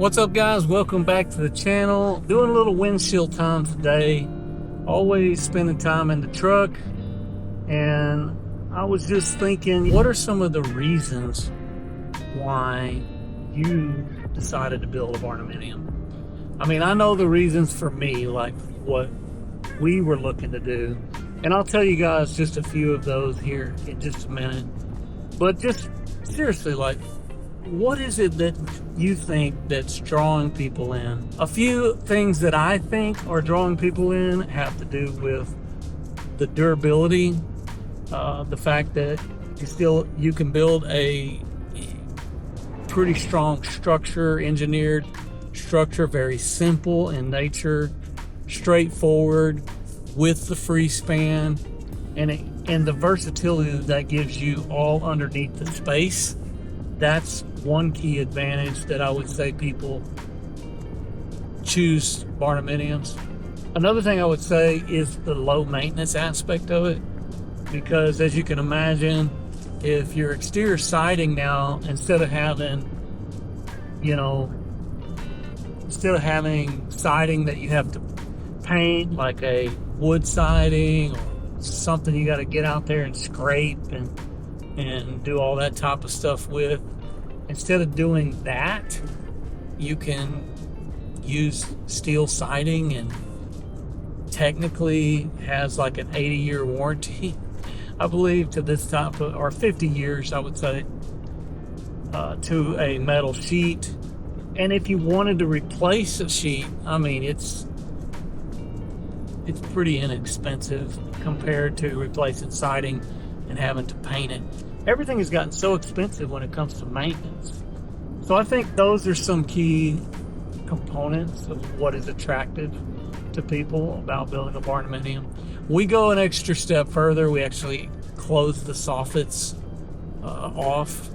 What's up, guys? Welcome back to the channel. Doing a little windshield time today. Always spending time in the truck, and I was just thinking, what are some of the reasons why you decided to build a Barndominium? I mean, I know the reasons for me, like what we were looking to do, and I'll tell you guys just a few of those here in just a minute. But just seriously, like, what is it that you think that's drawing people in? A few things that I think are drawing people in have to do with the durability, the fact that you can build a pretty strong structure, engineered structure, very simple in nature, straightforward, with the free span, and the versatility that gives you all underneath the space. That's one key advantage that I would say people choose Barndominiums. Another thing I would say is the low maintenance aspect of it, because as you can imagine, if your exterior siding now, instead of having siding that you have to paint, like a wood siding or something you got to get out there and scrape and do all that type of stuff with, instead of doing that, you can use steel siding, and technically has like an 80-year warranty, I believe, to this type of, or 50 years, I would say, to a metal sheet. And if you wanted to replace a sheet, I mean, it's pretty inexpensive compared to replacing siding and having to paint it. Everything has gotten so expensive when it comes to maintenance. So I think those are some key components of what is attractive to people about building a Barndominium. We go an extra step further. We actually close the soffits off,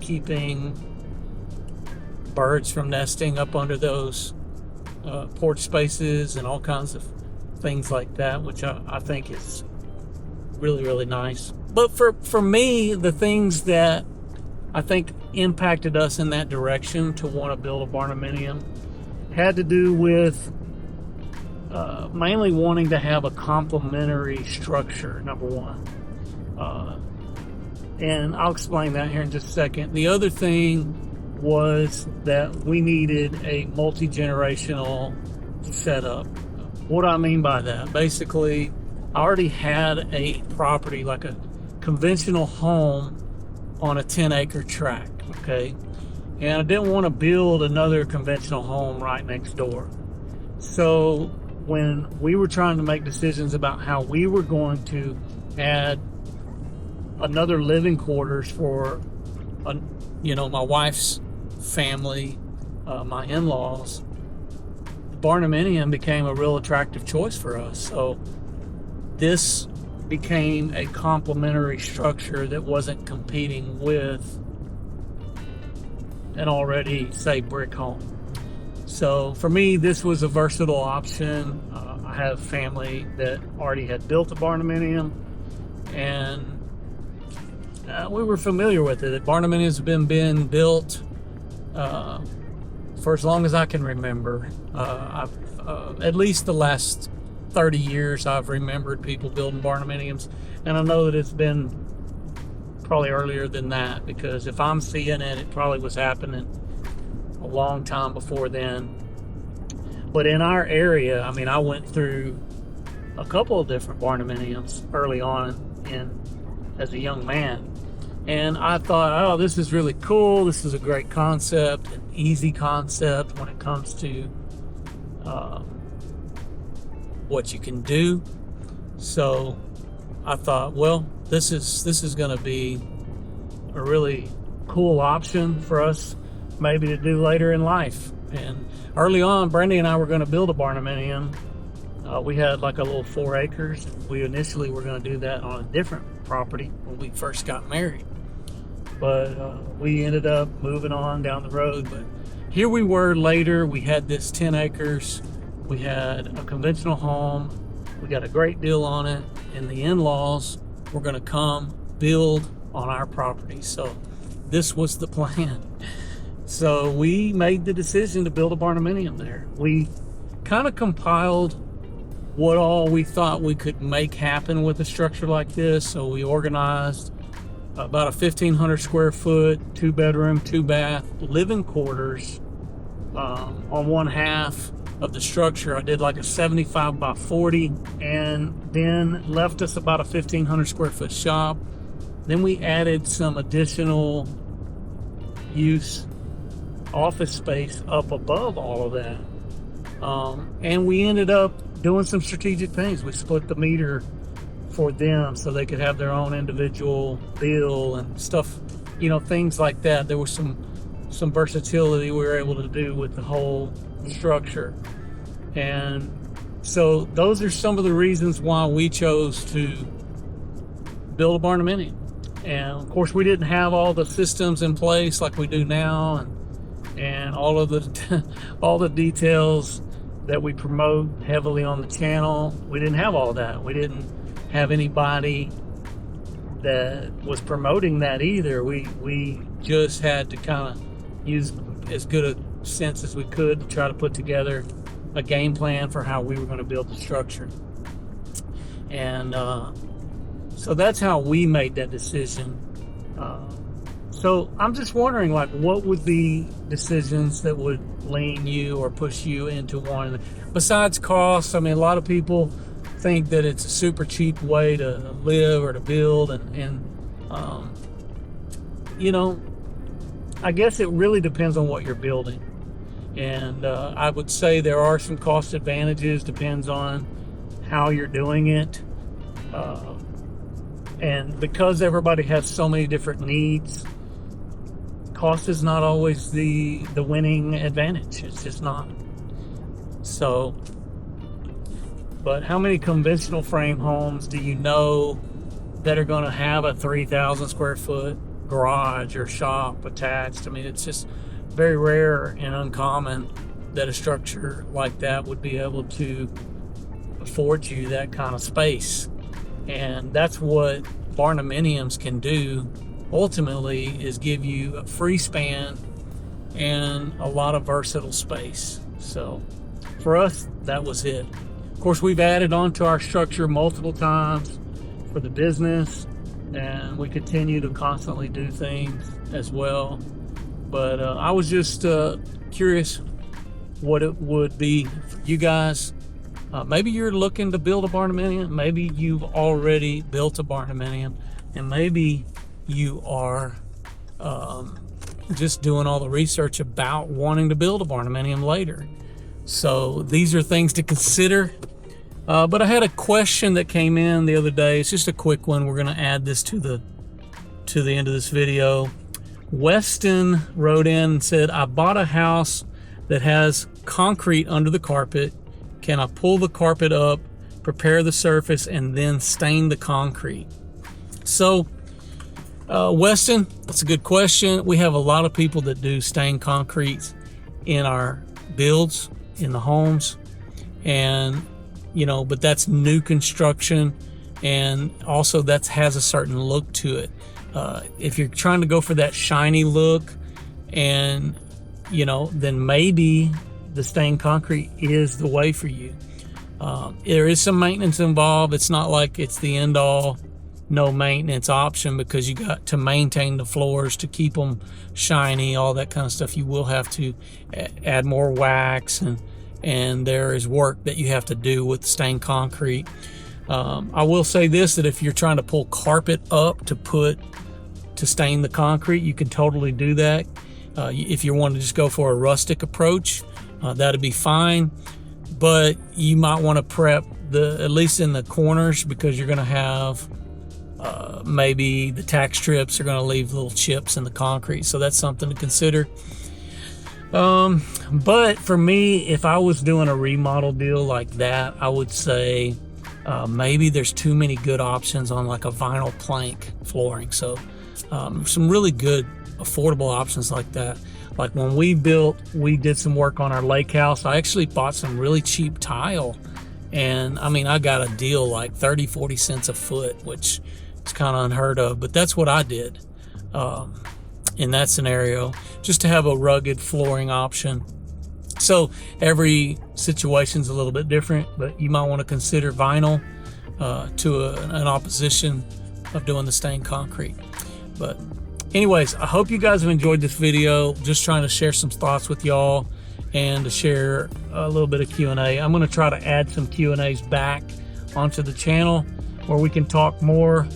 keeping birds from nesting up under those porch spaces and all kinds of things like that, which I think is really, really nice. But for me, the things that I think impacted us in that direction to want to build a Barndominium had to do with mainly wanting to have a complementary structure, number one. And I'll explain that here in just a second. The other thing was that we needed a multi-generational setup. What do I mean by that? Basically, I already had a property, like a conventional home on a 10-acre tract, okay? And I didn't want to build another conventional home right next door. So when we were trying to make decisions about how we were going to add another living quarters for, my wife's family, my in-laws, the Barndominium became a real attractive choice for us. So this became a complementary structure that wasn't competing with an already, say, brick home. So for me, this was a versatile option. I have family that already had built a Barndominium, and we were familiar with it. Barndominiums have been built for as long as I can remember. At least the last 30 years I've remembered people building Barndominiums, and I know that it's been probably earlier than that, because if I'm seeing it, it probably was happening a long time before then. But in our area, I mean, I went through a couple of different Barndominiums early on as a young man, and I thought, oh, this is really cool. This is a great concept, an easy concept when it comes to what you can do. So I thought, well, this is going to be a really cool option for us maybe to do later in life. And early on, Brandy and I were going to build a Barndominium. We had like a little 4 acres. We initially were going to do that on a different property when we first got married, but we ended up moving on down the road. But here we were later. We had this 10 acres. We had a conventional home. We got a great deal on it, and the in-laws were going to come build on our property. So this was the plan. So we made the decision to build a barndominium there. We kind of compiled what all we thought we could make happen with a structure like this. So we organized about a 1,500 square foot, 2-bedroom, 2-bath living quarters on one half of the structure. I did like a 75 by 40, and then left us about a 1,500 square foot shop. Then we added some additional use office space up above all of that. And we ended up doing some strategic things. We split the meter for them so they could have their own individual bill and stuff, you know, things like that. There was some versatility we were able to do with the whole structure. And so those are some of the reasons why we chose to build a barndominium. And of course, we didn't have all the systems in place like we do now, and all of the all the details that we promote heavily on the channel. We didn't have all that. We didn't have anybody that was promoting that either. We just had to kind of use as good a sense as we could to try to put together a game plan for how we were going to build the structure. And so that's how we made that decision. So I'm just wondering, like, what would be decisions that would lean you or push you into one? Besides cost, I mean, a lot of people think that it's a super cheap way to live or to build, and you know, I guess it really depends on what you're building. And I would say there are some cost advantages, depends on how you're doing it. And because everybody has so many different needs, cost is not always the winning advantage. It's just not. So, but how many conventional frame homes do you know that are going to have a 3,000 square foot garage or shop attached? I mean, it's just very rare and uncommon that a structure like that would be able to afford you that kind of space. And that's what barndominiums can do ultimately, is give you a free span and a lot of versatile space. So for us, that was it. Of course, we've added on to our structure multiple times for the business, and we continue to constantly do things as well. But I was just curious what it would be for you guys. Maybe you're looking to build a barndominium. Maybe you've already built a barndominium, and maybe you are just doing all the research about wanting to build a barndominium later. So these are things to consider. But I had a question that came in the other day. It's just a quick one. We're going to add this to the end of this video. Weston wrote in and said, I bought a house that has concrete under the carpet. Can I pull the carpet up, prepare the surface, and then stain the concrete? So, Weston, that's a good question. We have a lot of people that do stain concrete in our builds, in the homes, and you know, but that's new construction, and also that has a certain look to it. If you're trying to go for that shiny look, and you know, then maybe the stained concrete is the way for you. There is some maintenance involved. It's not like it's the end all no maintenance option, because you got to maintain the floors to keep them shiny, all that kind of stuff. You will have to add more wax, and there is work that you have to do with stained concrete. I will say this, that if you're trying to pull carpet up to stain the concrete, you can totally do that. If you want to just go for a rustic approach, that'd be fine, but you might want to prep at least in the corners, because you're going to have maybe the tack strips are going to leave little chips in the concrete, so that's something to consider. But for me, if I was doing a remodel deal like that, I would say maybe there's too many good options on like a vinyl plank flooring. So some really good affordable options like that. Like when we did some work on our lake house, I actually bought some really cheap tile, and I mean, I got a deal like 30-40 cents a foot, which is kind of unheard of, but that's what I did. in that scenario, just to have a rugged flooring option. So every situation's a little bit different, but you might want to consider vinyl to an opposition of doing the stained concrete. But anyways, I hope you guys have enjoyed this video. Just trying to share some thoughts with y'all and to share a little bit of Q&A. I'm going to try to add some Q&As back onto the channel where we can talk more.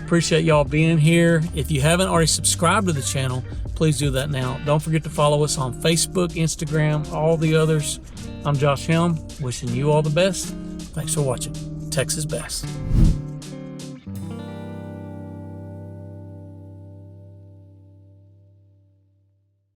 Appreciate y'all being here. If you haven't already subscribed to the channel, please do that now. Don't forget to follow us on Facebook, Instagram, all the others. I'm Josh Helm, wishing you all the best. Thanks for watching. Texas Best.